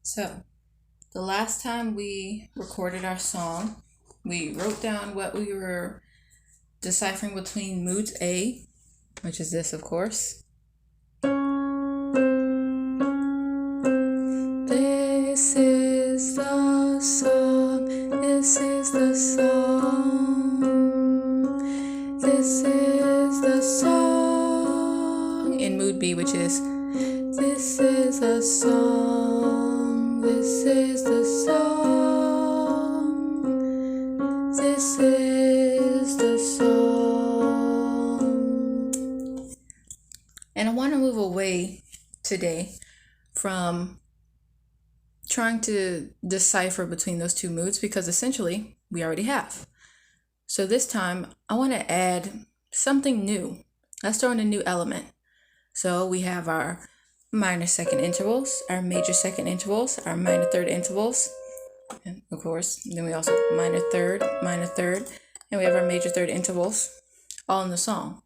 So, the last time we recorded our song, we wrote down what we were deciphering between moods A, which is this, of course. This is the song, this is the song, this is the song. In mood B, which is this is a song, this is the song, this is the song. And I want to move away today from trying to decipher between those two moods because essentially we already have. So this time I want to add something new. Let's throw in a new element. So we have our minor second intervals, our major second intervals, our minor third intervals, and of course, then we also minor third, and we have our major third intervals all in the song.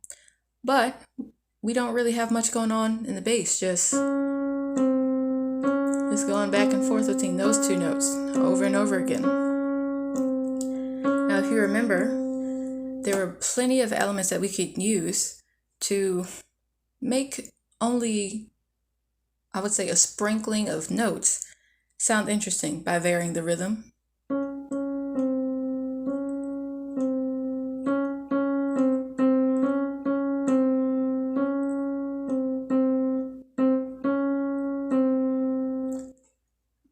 But we don't really have much going on in the bass, just going back and forth between those two notes over and over again. Now, if you remember, there were plenty of elements that we could use to make only, I would say, a sprinkling of notes sound interesting by varying the rhythm.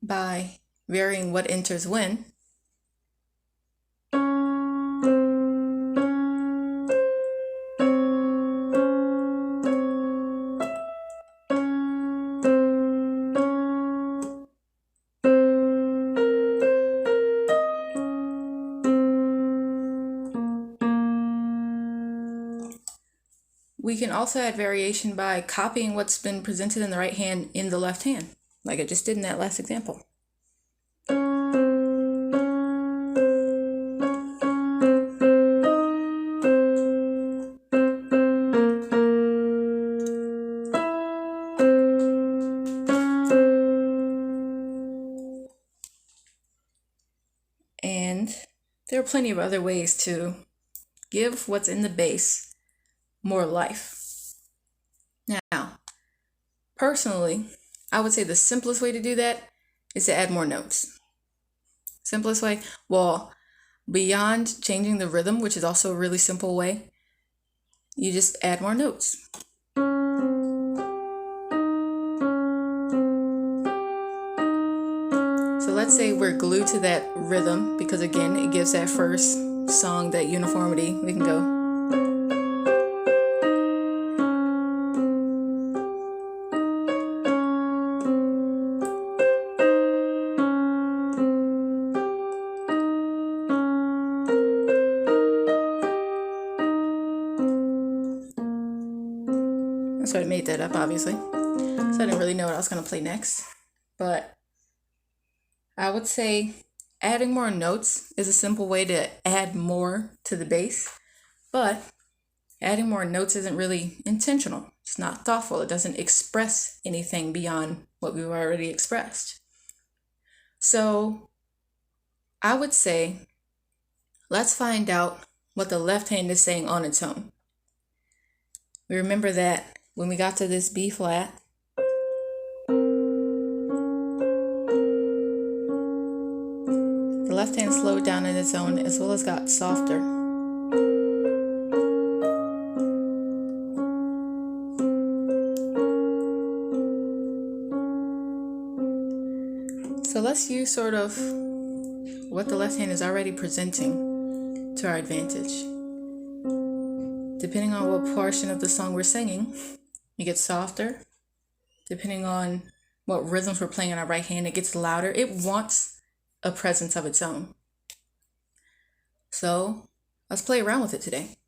By varying what enters when. We can also add variation by copying what's been presented in the right hand in the left hand, like I just did in that last example. And there are plenty of other ways to give what's in the bass more life. Now, personally, I would say the simplest way to do that is to add more notes. Simplest way? Well, beyond changing the rhythm, which is also a really simple way, you just add more notes. So let's say we're glued to that rhythm because, again, it gives that first song that uniformity. We can go. So I made that up, obviously. So I didn't really know what I was going to play next. But I would say adding more notes is a simple way to add more to the bass. But adding more notes isn't really intentional. It's not thoughtful. It doesn't express anything beyond what we've already expressed. So I would say, let's find out what the left hand is saying on its own. We remember that when we got to this B flat, the left hand slowed down on its own as well as got softer. So let's use sort of what the left hand is already presenting to our advantage. Depending on what portion of the song we're singing, it gets softer. Depending on what rhythms we're playing on our right hand, it gets louder. It wants a presence of its own. So let's play around with it today.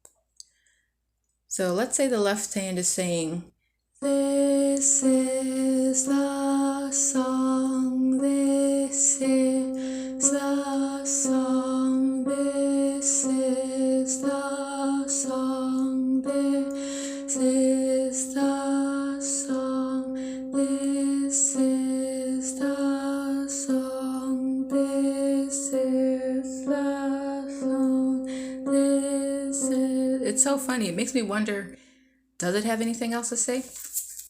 So let's say the left hand is saying, this is the song, this is the song, this is the song, this is the song, this is the so funny. It makes me wonder, does it have anything else to say?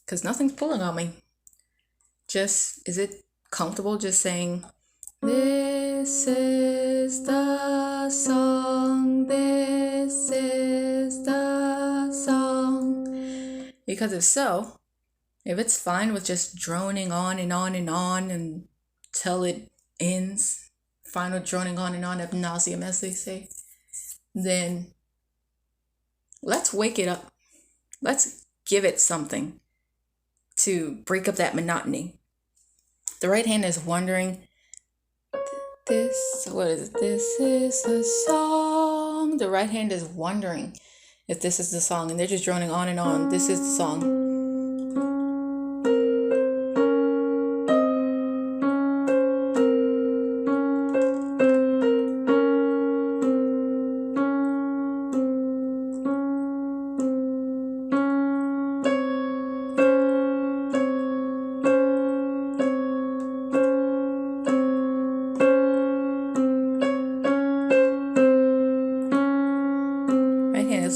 Because nothing's pulling on me. Just, is it comfortable just saying, this is the song, this is the song? Because if so, if it's fine with just droning on and on and on until it ends, fine with droning on and on ad nauseum, as they say, then let's wake it up. Let's give it something to break up that monotony. The right hand is wondering, what is it? This is the song. The right hand is wondering if this is the song, and they're just droning on and on. This is the song.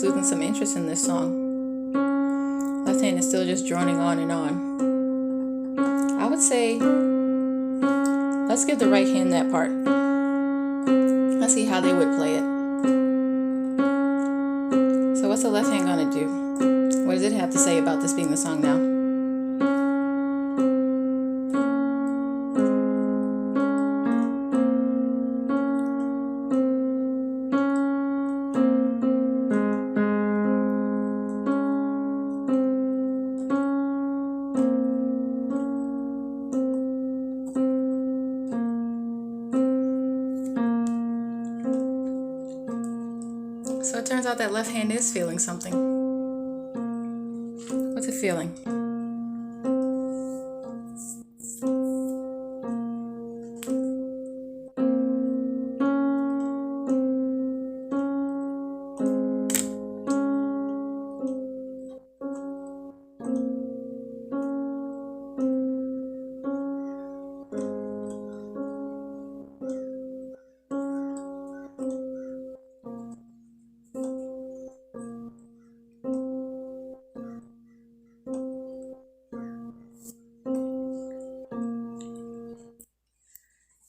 Losing some interest in this song. Left hand is still just droning on and on. I would say, let's give the right hand that part. Let's see how they would play it. So what's the left hand gonna do? What does it have to say about this being the song now? So it turns out that left hand is feeling something. What's it feeling?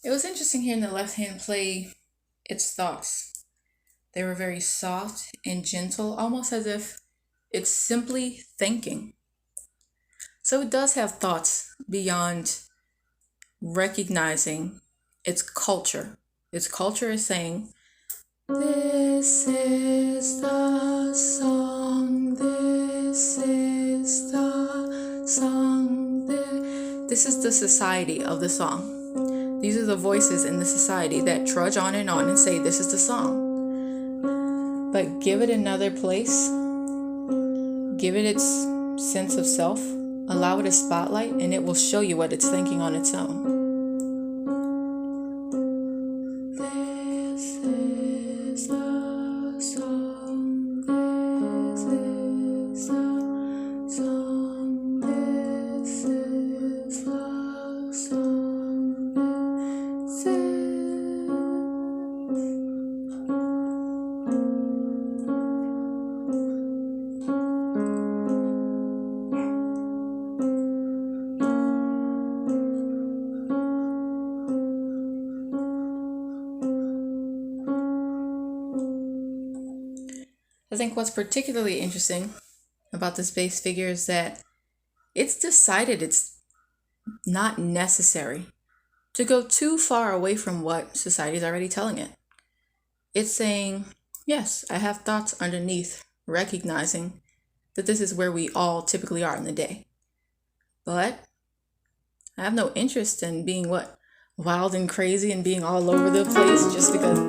It was interesting hearing the left hand play its thoughts. They were very soft and gentle, almost as if it's simply thinking. So it does have thoughts beyond recognizing its culture. Its culture is saying, this is the song, this is the song. This is the society of the song. These are the voices in the society that trudge on and say, this is the song. But give it another place. Give it its sense of self. Allow it a spotlight, and it will show you what it's thinking on its own. This is the song. This is the song. This is the song. I think what's particularly interesting about this bass figure is that it's decided it's not necessary to go too far away from what society is already telling it. It's saying, yes, I have thoughts underneath, recognizing that this is where we all typically are in the day. But I have no interest in being wild and crazy and being all over the place just because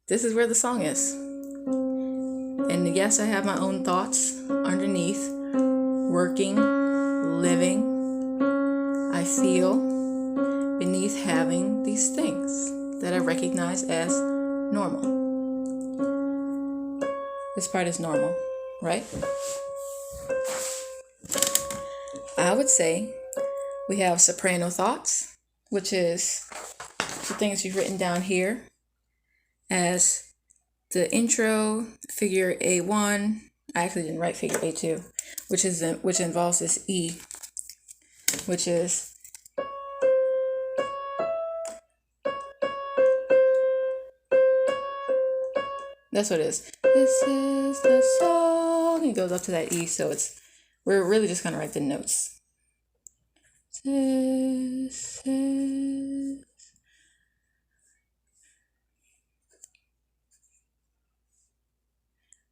this is where the song is. And yes, I have my own thoughts underneath, working, living. I feel beneath having these things that I recognize as normal. This part is normal, right? I would say we have soprano thoughts, which is the things you've written down here as the intro figure A1. I actually didn't write figure A2, which involves this E, which is that's what it is. This is the song. It goes up to that E, so we're really just gonna write the notes. This is.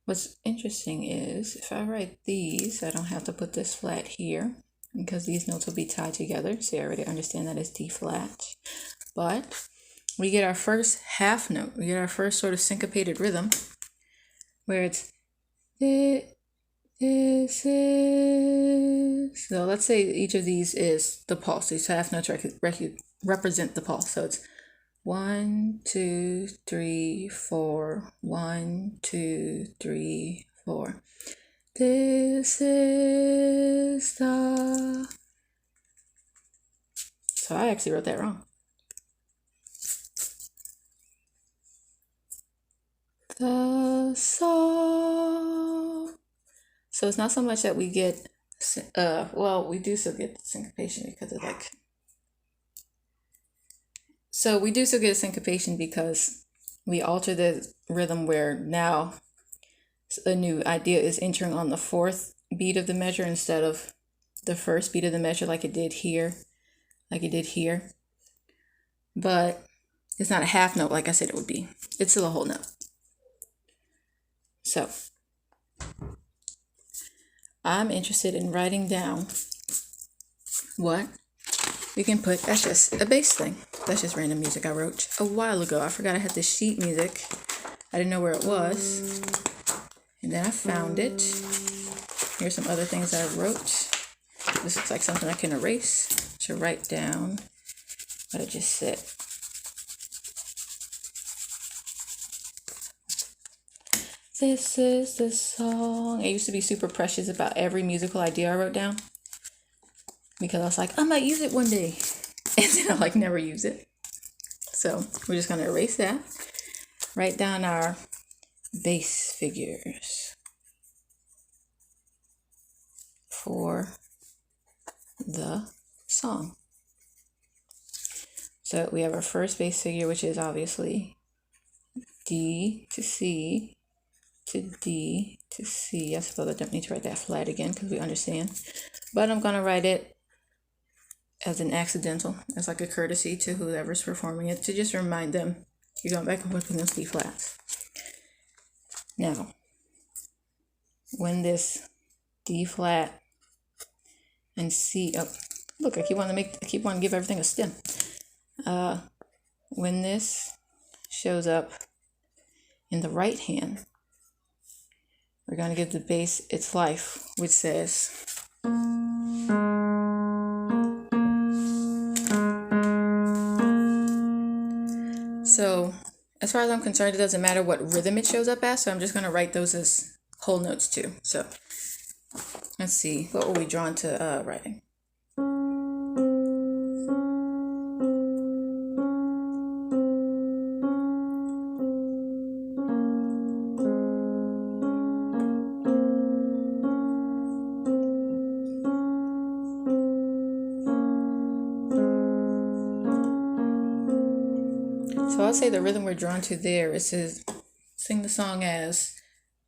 What's interesting is if I write these, I don't have to put this flat here because these notes will be tied together. So you already understand that it's D flat. But we get our first half note. We get our first sort of syncopated rhythm where it's this is. So let's say each of these is the pulse. These half notes represent the pulse. So it's 1, 2, 3, 4. 1, 2, 3, 4. This is the. So I actually wrote that wrong. The song. So it's not so much that we get, well, we do still get syncopation because of like. So we do still get a syncopation because we alter the rhythm where now a new idea is entering on the fourth beat of the measure instead of the first beat of the measure like it did here. But it's not a half note like I said it would be. It's still a whole note. So I'm interested in writing down what we can put. That's just a bass thing. That's just random music I wrote a while ago. I forgot I had this sheet music. I didn't know where it was. And then I found it. Here's some other things I wrote. This looks like something I can erase to write down what I just said. This is the song. I used to be super precious about every musical idea I wrote down because I was like, I might use it one day. And then I like never use it. So we're just going to erase that. Write down our bass figures for the song. So we have our first bass figure, which is obviously D to C to D to C. I suppose I don't need to write that flat again because we understand. But I'm going to write it as an accidental, as like a courtesy to whoever's performing it, to just remind them you're going back and forth with those D flats. Now, when this D flat and C, oh, look, I keep wanting to give everything a stem. When this shows up in the right hand, we're going to give the bass its life, which says, so as far as I'm concerned, it doesn't matter what rhythm it shows up as, so I'm just going to write those as whole notes too. So let's see, what were we drawn to writing? So I'll say the rhythm we're drawn to there is to sing the song as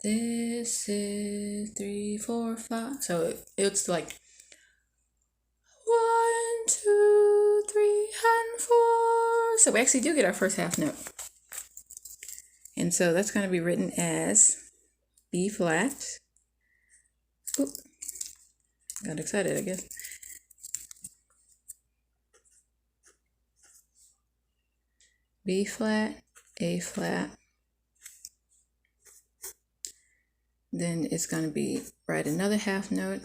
this is 3, 4, 5. So it's like 1, 2, 3, and 4. So we actually do get our first half note. And so that's going to be written as B flat. Oop. Got excited, I guess. B flat, A flat. Then it's going to be write another half note,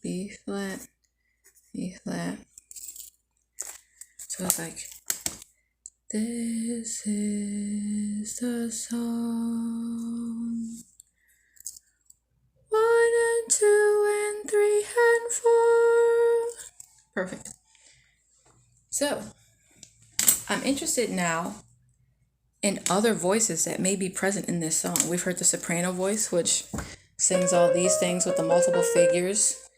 B flat, B flat. So it's like, this is the song. 1 and 2 and 3 and 4. Perfect. So I'm interested now and other voices that may be present in this song. We've heard the soprano voice, which sings all these things with the multiple figures.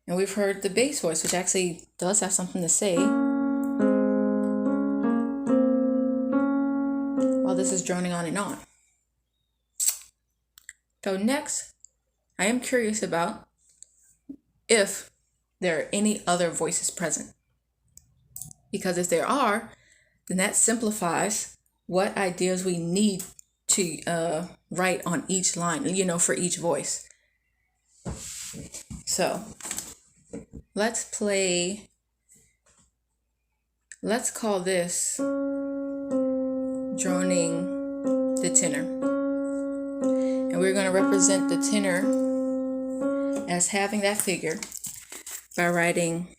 And we've heard the bass voice, which actually does have something to say while this is droning on and on. So next, I am curious about if there are any other voices present. Because if there are, then that simplifies what ideas we need to write on each line, for each voice. So let's call this droning the tenor. And we're going to represent the tenor as having that figure by writing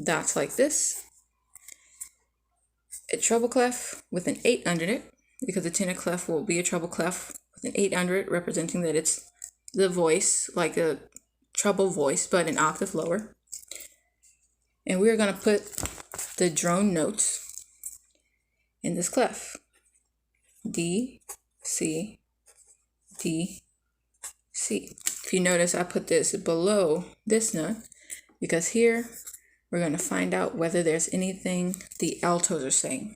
dots like this, a treble clef with an 8 under it, because the tenor clef will be a treble clef with an 8 under it, representing that it's the voice, like a treble voice, but an octave lower. And we're going to put the drone notes in this clef. D, C, D, C. If you notice, I put this below this note because here we're going to find out whether there's anything the altos are saying.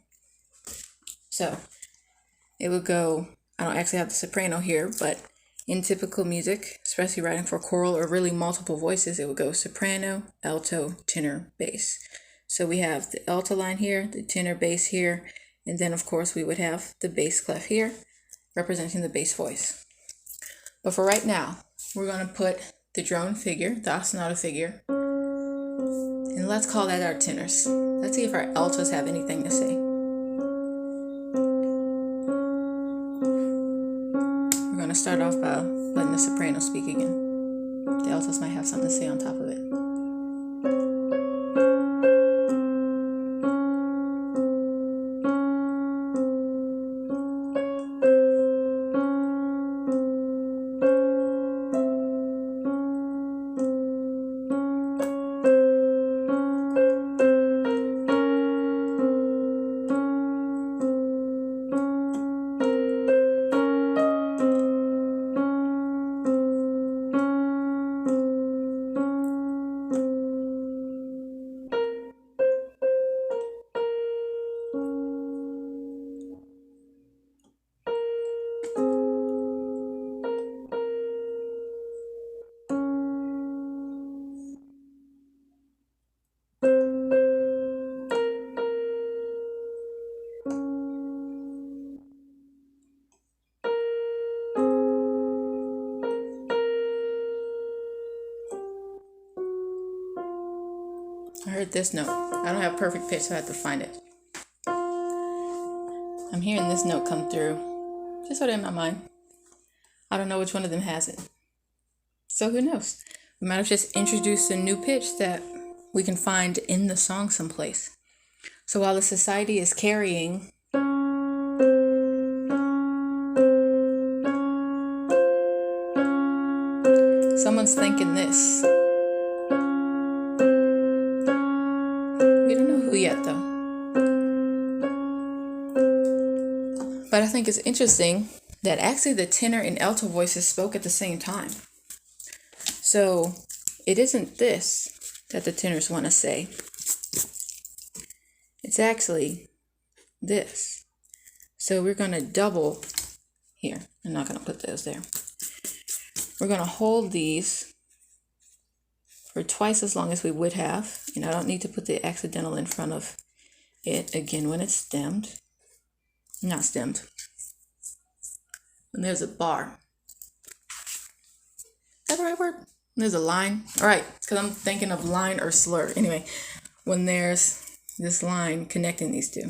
So it would go, I don't actually have the soprano here, but in typical music, especially writing for choral or really multiple voices, it would go soprano, alto, tenor, bass. So we have the alto line here, the tenor bass here, and then of course we would have the bass clef here, representing the bass voice. But for right now, we're going to put the drone figure, the ostinato figure, and let's call that our tenors. Let's see if our altos have anything to say. We're going to start off by letting the soprano speak again. The altos might have something to say on top of it. I heard this note. I don't have perfect pitch, so I have to find it. I'm hearing this note come through, just sort of in my mind. I don't know which one of them has it. So who knows? We might have just introduced a new pitch that we can find in the song someplace. So while the society is carrying someone's thinking this. We don't know who yet, though. But I think it's interesting that actually the tenor and alto voices spoke at the same time. So it isn't this that the tenors want to say. It's actually this. So we're going to double here. I'm not going to put those there. We're going to hold these for twice as long as we would have. And I don't need to put the accidental in front of it again when it's stemmed. Not stemmed. And there's a bar. Is that the right word? There's a line. All right, because I'm thinking of line or slur. Anyway, when there's this line connecting these two.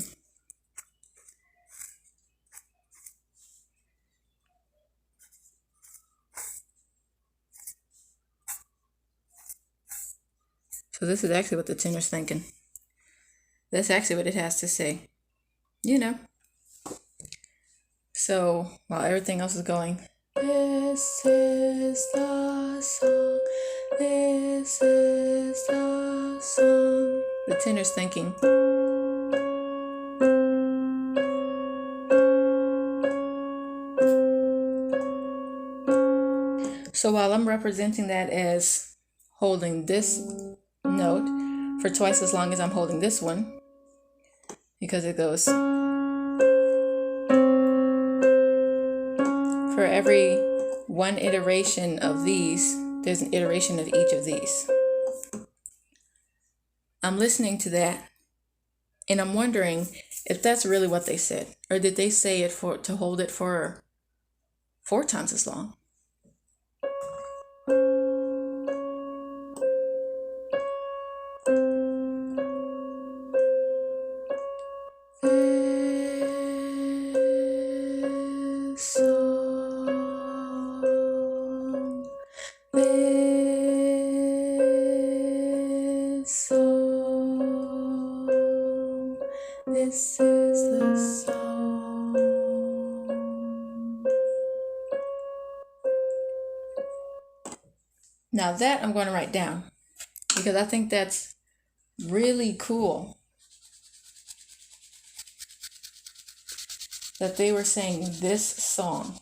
So this is actually what the tenor's thinking. That's actually what it has to say. You know. So while everything else is going, this is the song, this is the song. The tenor's thinking, So while I'm representing that as holding this note for twice as long as I'm holding this one, because it goes for every one iteration of these, there's an iteration of each of these. I'm listening to that and I'm wondering if that's really what they said, or did they say it for to hold it for 4 times as long? This is the song. Now that I'm going to write down because I think that's really cool that they were saying this song.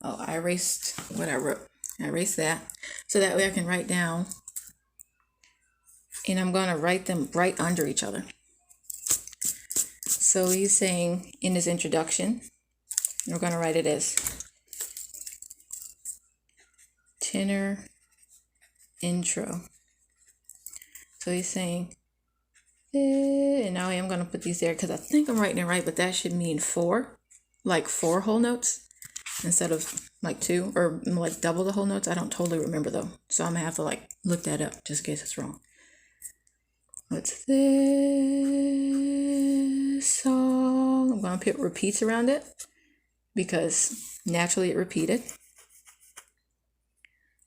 Oh, I erased what I wrote. I erased that so that way I can write down, and I'm going to write them right under each other. So he's saying in his introduction, we're going to write it as tenor intro. So he's saying, and now I am going to put these there because I think I'm writing it right, but that should mean 4, like 4 whole notes instead of like 2, or like double the whole notes. I don't totally remember though, so I'm gonna have to like look that up just in case it's wrong. What's this song? I'm gonna put repeats around it because naturally it repeated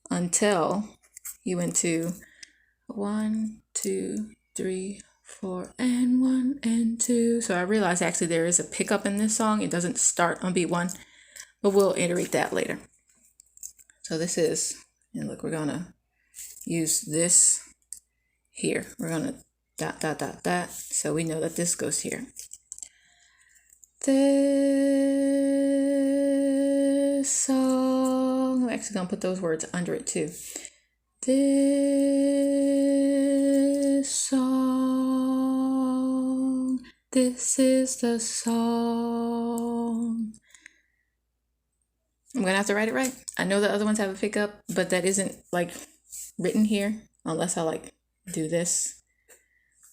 until you went to 1, 2, 3, 4, and 1 and 2. So I realized actually there is a pickup in this song. It doesn't start on beat 1, but we'll iterate that later. So this is, and look, we're gonna use this here. We're gonna ... so we know that this goes here. This song, I'm actually gonna put those words under it too. This song, this is the song. I'm gonna have to write it right. I know the other ones have a pickup, but that isn't like written here unless I like do this,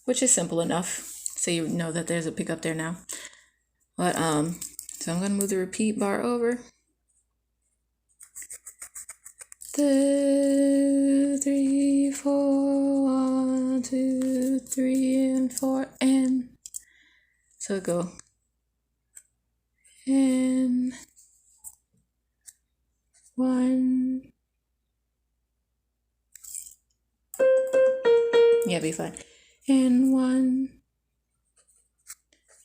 which is simple enough. So you know that there's a pickup there now. But so I'm gonna move the repeat bar over. 2, 3, 4, 1, 2, 3, and 4, and so go and 1. Yeah, be fine. And 1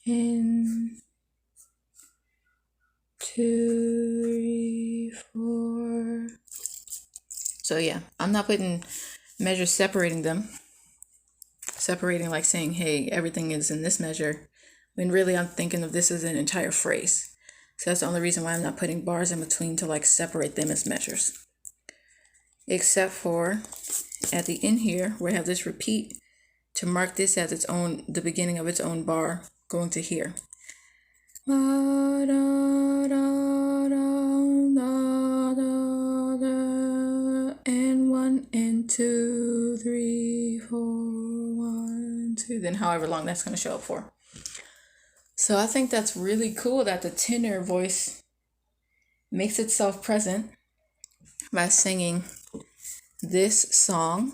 and 2, 3, 4. So yeah, I'm not putting measures separating them. Separating like saying, hey, everything is in this measure, when really I'm thinking of this as an entire phrase. So that's the only reason why I'm not putting bars in between to like separate them as measures. Except for at the end here, where I have this repeat to mark this as its own, the beginning of its own bar going to here. And 1 and 2, 3, 4, 1, 2, then however long that's going to show up for. So I think that's really cool that the tenor voice makes itself present by singing this song.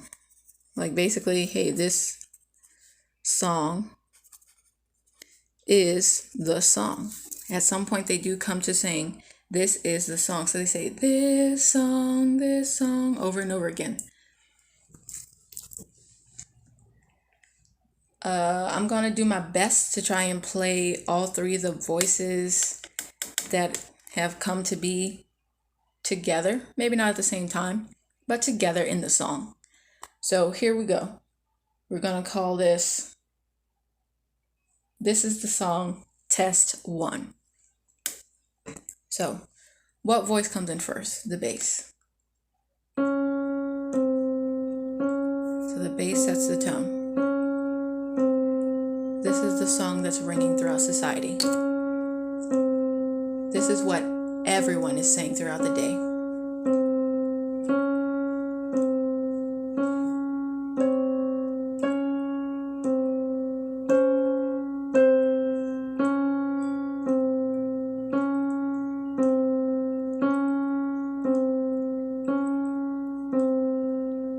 Like basically, hey, this song is the song. At some point they do come to saying, this is the song. So they say, this song, over and over again. I'm going to do my best to try and play all 3 of the voices that have come to be together. Maybe not at the same time, but together in the song. So here we go. We're going to call this is the song, test 1. So what voice comes in first? The bass. So the bass sets the tone. This is the song that's ringing throughout society. This is what everyone is saying throughout the day.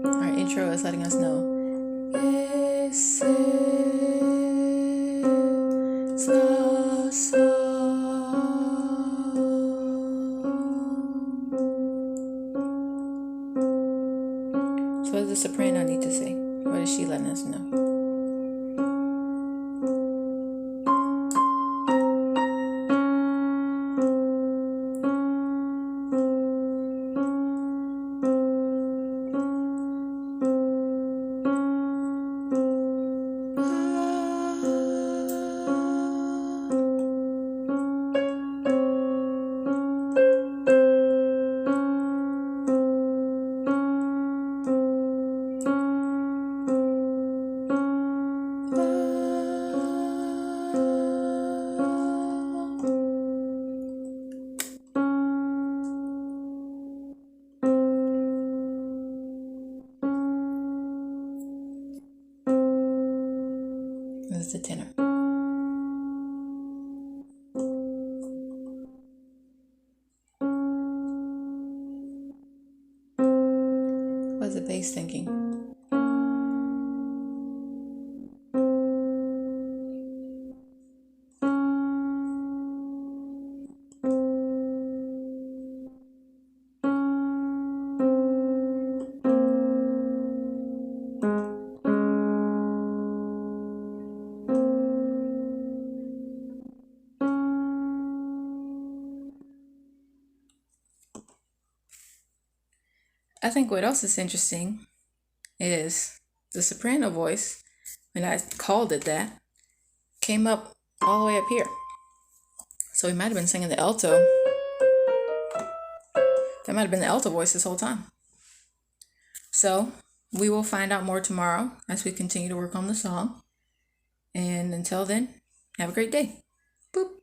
Our intro is letting us know. This is the song. So what does the soprano need to say? What is she letting us know? This is the tenor. What's the bass thinking? I think what else is interesting is the soprano voice, when I called it that, came up all the way up here. So he might have been singing the alto. That might have been the alto voice this whole time. So we will find out more tomorrow as we continue to work on the song. And until then, have a great day. Boop.